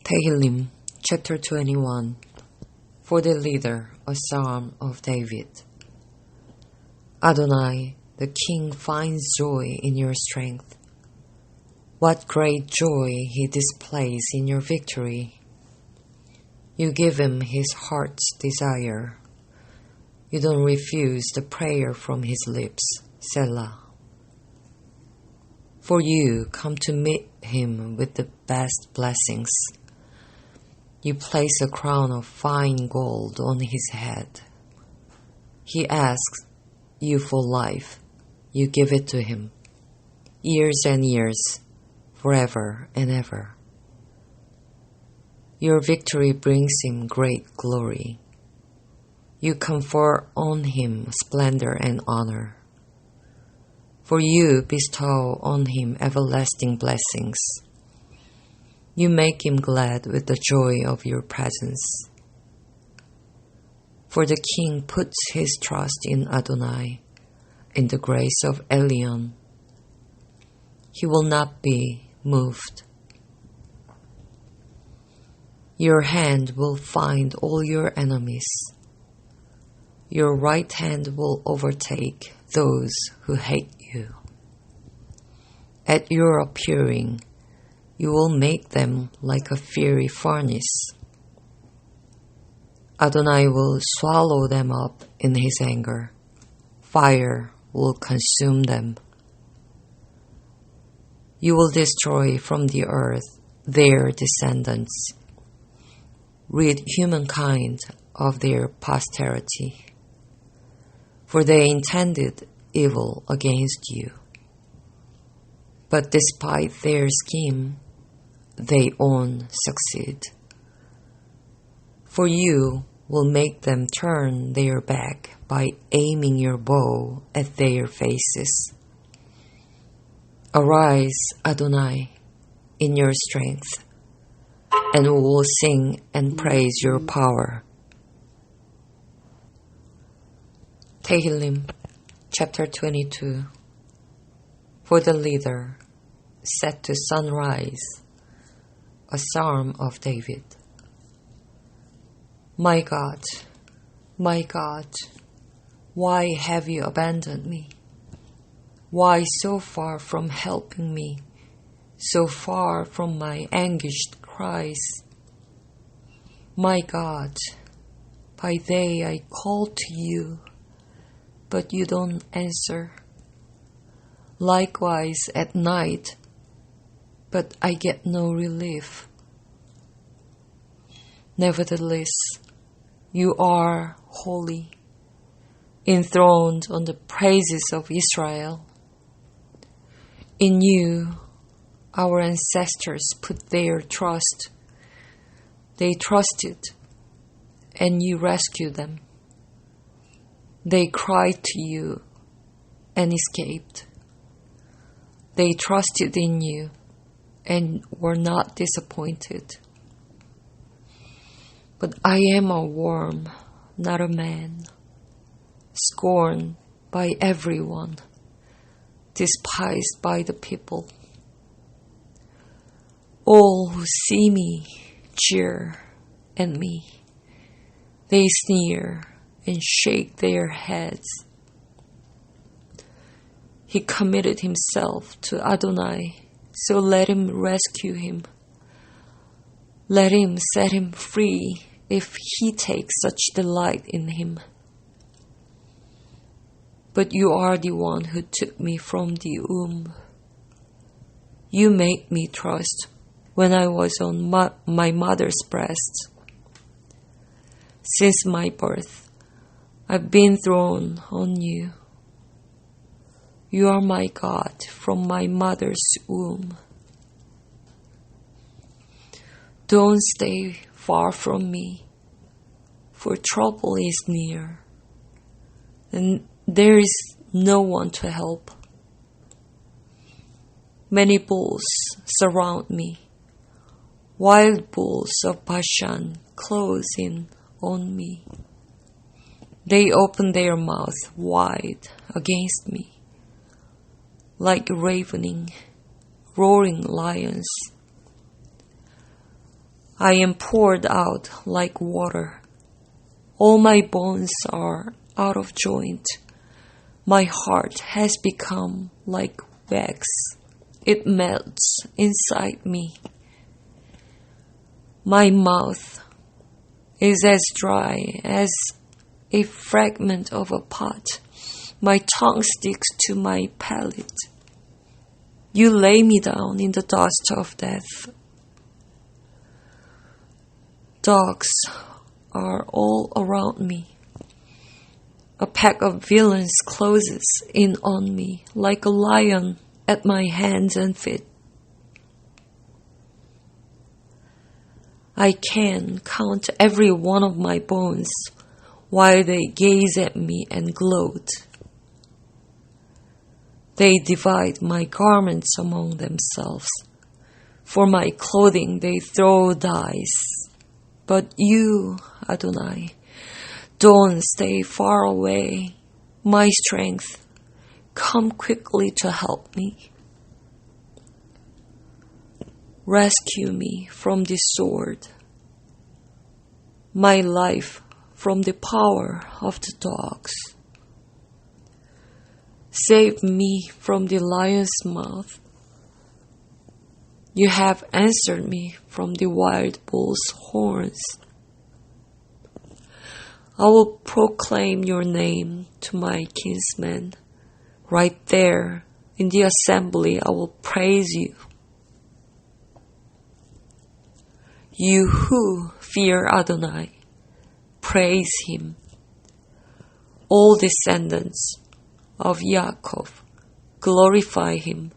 Tehillim, chapter 21. For the leader, a psalm of David. Adonai, the King finds joy in your strength. What great joy he displays in your victory. You give him his heart's desire. You don't refuse the prayer from his lips, Selah. For you come to meet him with the best blessings. You place a crown of fine gold on his head. He asks you for life. You give it to him. Years and years, forever and ever. Your victory brings him great glory. You confer on him splendor and honor. For you bestow on him everlasting blessings. You make him glad with the joy of your presence. For the king puts his trust in Adonai, in the grace of Elion. He will not be moved. Your hand will find all your enemies. Your right hand will overtake those who hate you. At your appearing, you will make them like a fiery furnace. Adonai will swallow them up in his anger. Fire will consume them. You will destroy from the earth their descendants. Rid humankind of their posterity. For they intended evil against you. But despite their scheme, they own succeed. For you will make them turn their back by aiming your bow at their faces. Arise, Adonai, in your strength, and we will sing and praise your power. Tehillim, chapter 22. For the leader, set to sunrise, a psalm of David. My God, why have you abandoned me? Why so far from helping me, so far from my anguished cries? My God, by day I call to you, but you don't answer. Likewise at night, but I get no relief. Nevertheless, you are holy, enthroned on the praises of Israel. In you, our ancestors put their trust. They trusted, and you rescued them. They cried to you and escaped. They trusted in you and were not disappointed. But I am a worm, not a man, scorned by everyone, despised by the people. All who see me jeer at me. They sneer and shake their heads. He committed himself to Adonai, so let him rescue him. Let him set him free if he takes such delight in him. But you are the one who took me from the womb. You made me trust when I was on my mother's breast. Since my birth, I've been thrown on you. You are my God from my mother's womb. Don't stay far from me, for trouble is near, and there is no one to help. Many bulls surround me. Wild bulls of Bashan close in on me. They open their mouth wide against me, like ravening, roaring lions. I am poured out like water. All my bones are out of joint. My heart has become like wax. It melts inside me. My mouth is as dry as a fragment of a pot. My tongue sticks to my palate. You lay me down in the dust of death. Dogs are all around me. A pack of villains closes in on me like a lion at my hands and feet. I can count every one of my bones while they gaze at me and gloat. They divide my garments among themselves. For my clothing they throw dice. But you, Adonai, don't stay far away. My strength, come quickly to help me. Rescue me from this sword, my life from the power of the dogs. Save me from the lion's mouth. You have answered me from the wild bull's horns. I will proclaim your name to my kinsmen. Right there in the assembly I will praise you. You who fear Adonai, praise him. All descendants of Yaakov, glorify him.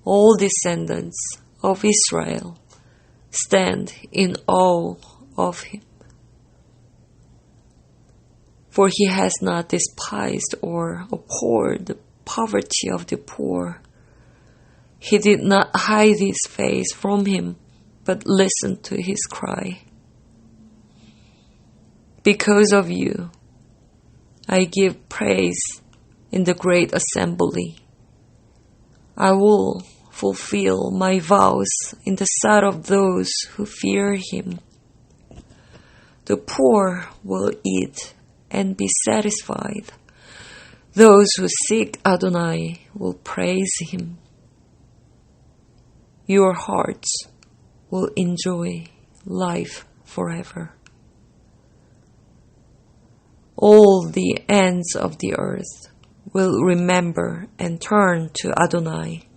All descendants of Israel, stand in awe of him. For he has not despised or abhorred the poverty of the poor. He did not hide his face from him, but listened to his cry. Because of you, I give praise in the great assembly. I will fulfill my vows in the sight of those who fear him. The poor will eat and be satisfied. Those who seek Adonai will praise him. Your hearts will enjoy life forever. All the ends of the earth will remember and turn to Adonai.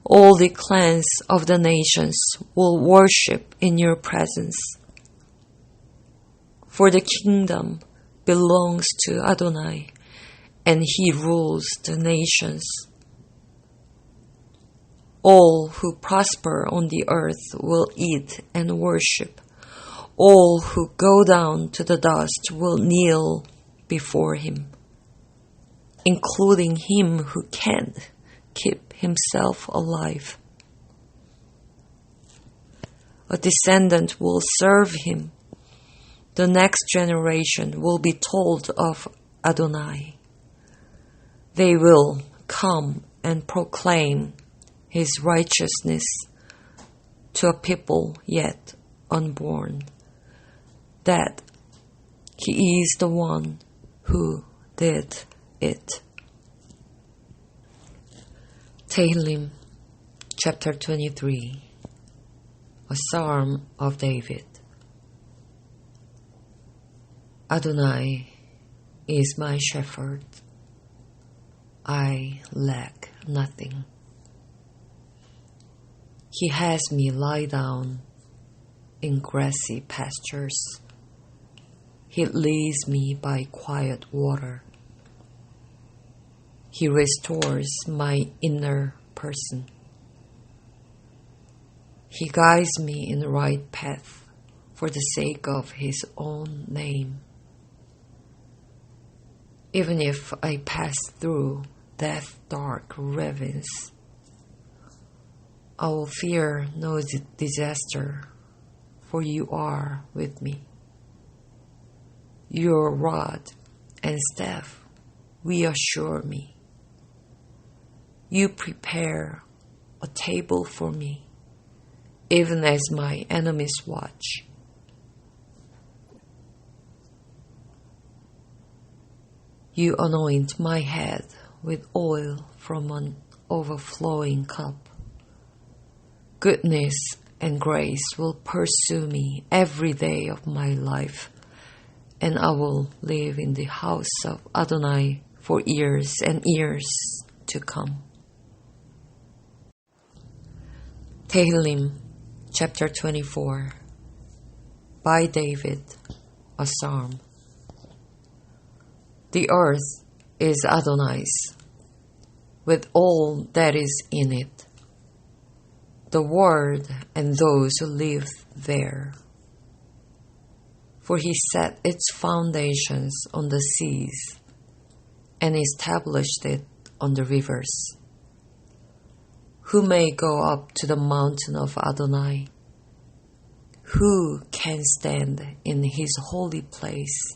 All the clans of the nations will worship in your presence. For the kingdom belongs to Adonai, and he rules the nations. All who prosper on the earth will eat and worship. All who go down to the dust will kneel before him, including him who can't keep himself alive. A descendant will serve him. The next generation will be told of Adonai. They will come and proclaim his righteousness to a people yet unborn, that he is the one who did it. Tehillim, chapter 23, a psalm of David. Adonai is my shepherd. I lack nothing. He has me lie down in grassy pastures. He leads me by quiet water. He restores my inner person. He guides me in the right path for the sake of his own name. Even if I pass through death's dark ravines, I will fear no disaster, for you are with me. Your rod and staff reassure me. You prepare a table for me, even as my enemies watch. You anoint my head with oil from an overflowing cup. Goodness and grace will pursue me every day of my life, and I will live in the house of Adonai for years and years to come. Tehillim, chapter 24, by David, a psalm. The earth is Adonai's, with all that is in it, the world and those who live there. For he set its foundations on the seas and established it on the rivers. Who may go up to the mountain of Adonai? Who can stand in his holy place?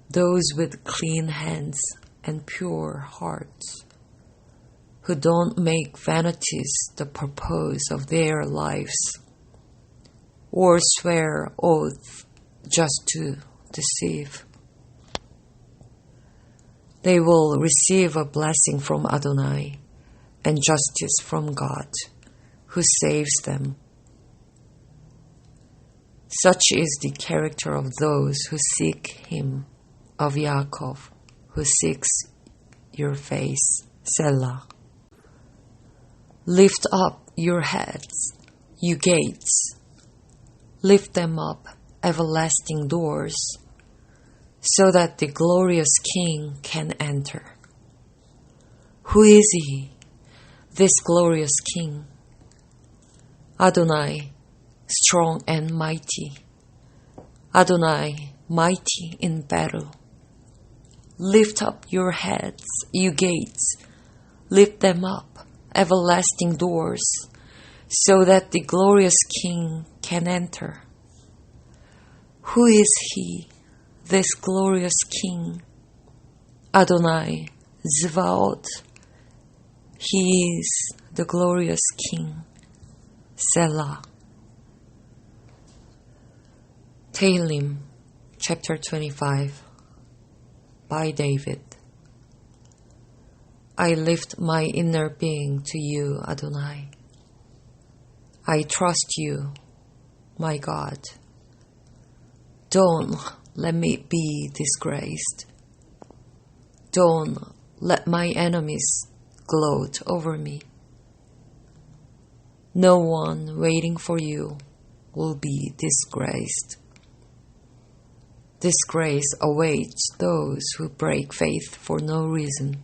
Those with clean hands and pure hearts, who don't make vanities the purpose of their lives, or swear oath just to deceive. They will receive a blessing from Adonai and justice from God, who saves them. Such is the character of those who seek him, of Yaakov, who seeks your face, Selah. Lift up your heads, you gates. Lift them up, everlasting doors, so that the glorious King can enter. Who is he, this glorious King? Adonai, strong and mighty. Adonai, mighty in battle. Lift up your heads, you gates. Lift them up, everlasting doors, so that the glorious King can enter. Who is he, this glorious King? Adonai, Zvaot. He is the glorious King. Selah. Tehillim, chapter 25, by David. I lift my inner being to you, Adonai. I trust you, my God. Don't let me be disgraced. Don't let my enemies gloat over me. No one waiting for you will be disgraced. Disgrace awaits those who break faith for no reason.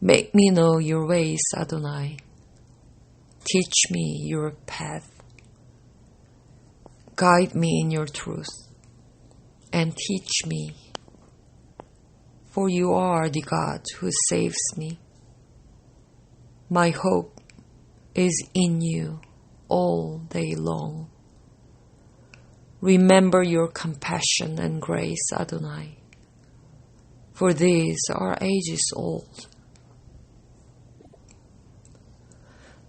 Make me know your ways, Adonai. Teach me your path. Guide me in your truth, and teach me, for you are the God who saves me. My hope is in you all day long. Remember your compassion and grace, Adonai, for these are ages old.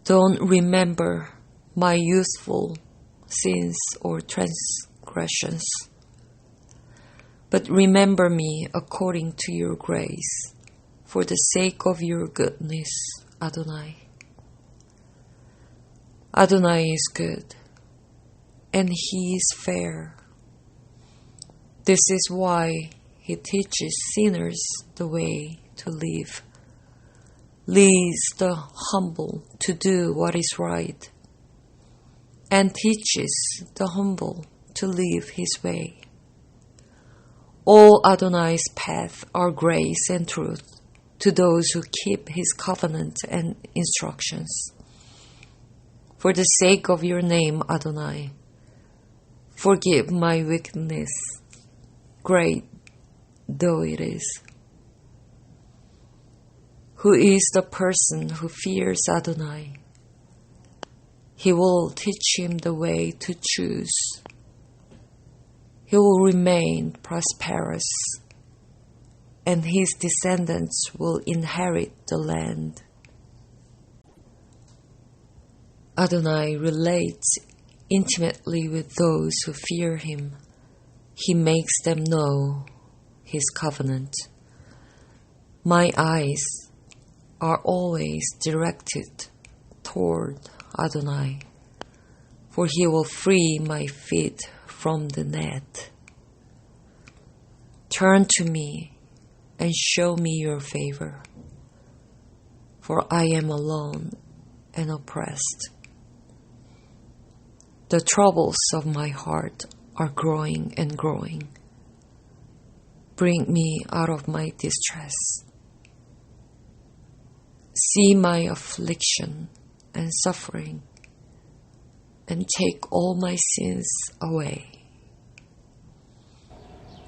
Don't remember my youthful sins or transgressions, but remember me according to your grace, for the sake of your goodness, Adonai. Adonai is good, and he is fair. This is why he teaches sinners the way to live, leads the humble to do what is right, and teaches the humble to live his way. All Adonai's paths are grace and truth to those who keep his covenant and instructions. For the sake of your name, Adonai, forgive my wickedness, great though it is. Who is the person who fears Adonai? He will teach him the way to choose. He will remain prosperous, and his descendants will inherit the land. Adonai relates intimately with those who fear him. He makes them know his covenant. My eyes are always directed toward Adonai, for he will free my feet from the net. Turn to me and show me your favor, for I am alone and oppressed. The troubles of my heart are growing and growing. Bring me out of my distress. See my affliction and suffering, and take all my sins away.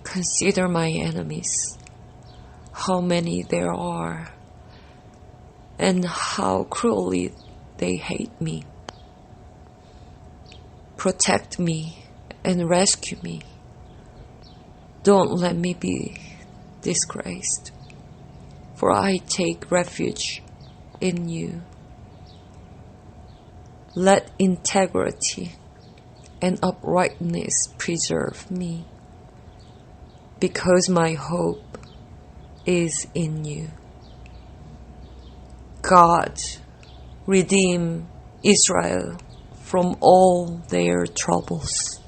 Consider my enemies, how many there are, and how cruelly they hate me. Protect me and rescue me. Don't let me be disgraced, for I take refuge in you. Let integrity and uprightness preserve me, because my hope is in you. God, redeem Israel from all their troubles.